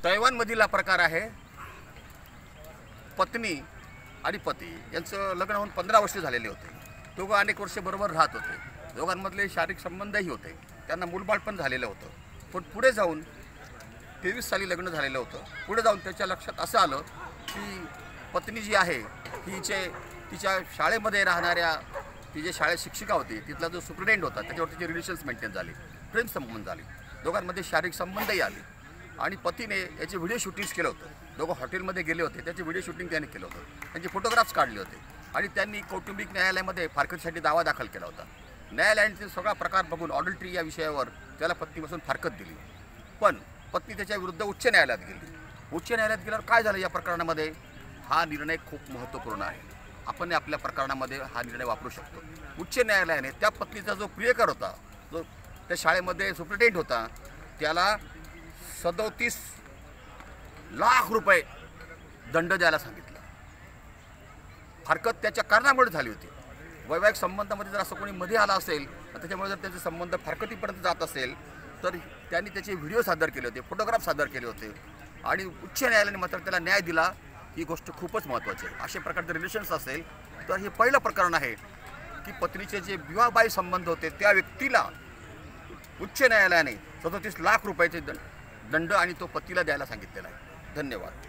तैवानमधील हा प्रकार आहे। पत्नी आणि पती यांचं लग्न होऊन 15 वर्ष झालेले होते। दोघं अनेक वर्ष बरोबर राहत होते। दोघांमधले शारीरिक संबंधही होते। त्यांना मूलबाळ पण झालेलं होतं। पण पुढे जाऊन 23 साली लग्न झालेलं होतं। पुढे जाऊन त्याच्या लक्षात असं आलं की पत्नी जी आहे तिच्या शाळेमध्ये राहणाऱ्या ती जे शाळेत शिक्षिका होती तिथला जो सुप्रिटेंडेंट होता त्याच्यावर तिचे रिलेशन्स मेंटेन झाले, प्रेम संबंध झाले, दोघांमध्ये शारीरिक संबंधही आले आणि पतीने याचे व्हिडिओ शूटिंग्स केलं होतं। दोघं हॉटेलमध्ये गेले होते, त्याचे व्हिडिओ शूटिंग त्याने केलं होतं, त्यांचे फोटोग्राफ्स काढले होते आणि त्यांनी कौटुंबिक न्यायालयामध्ये फारकतीसाठी दावा दाखल केला होता। न्यायालयाने सगळा प्रकार बघून ऑडल्ट्री या विषयावर त्याला पत्नीपासून फारकत दिली। पण पत्नी त्याच्या विरुद्ध उच्च न्यायालयात गेली। उच्च न्यायालयात गेल्यावर काय झालं या प्रकरणामध्ये? हा निर्णय खूप महत्त्वपूर्ण आहे। आपण आपल्या प्रकरणामध्ये हा निर्णय वापरू शकतो। उच्च न्यायालयाने त्या पत्नीचा जो प्रियकर होता, जो त्या शाळेमध्ये सुप्रिटेंडेंट होता, त्याला 37 लाख रुपये दंड द्यायला सांगितलं। फारकत त्याच्या कारणामुळे झाली होती। वैवाहिक संबंधामध्ये जर असं कोणी मध्ये आला असेल तर त्याच्यामुळे जर त्याचे संबंध फारकतीपर्यंत जात असेल तर त्यांनी त्याचे व्हिडिओ सादर केले होते, फोटोग्राफ सादर केले होते आणि उच्च न्यायालयाने मात्र त्याला न्याय दिला। ही गोष्ट खूपच महत्त्वाची आहे। अशा प्रकारचे रिलेशन्स असेल तर हे पहिलं प्रकरण आहे की पत्नीचे जे विवाहबाह्य संबंध होते त्या व्यक्तीला उच्च न्यायालयाने 37 लाख रुपयाचे दंड आणि तो पतीला द्यायला सांगितलेला आहे। धन्यवाद।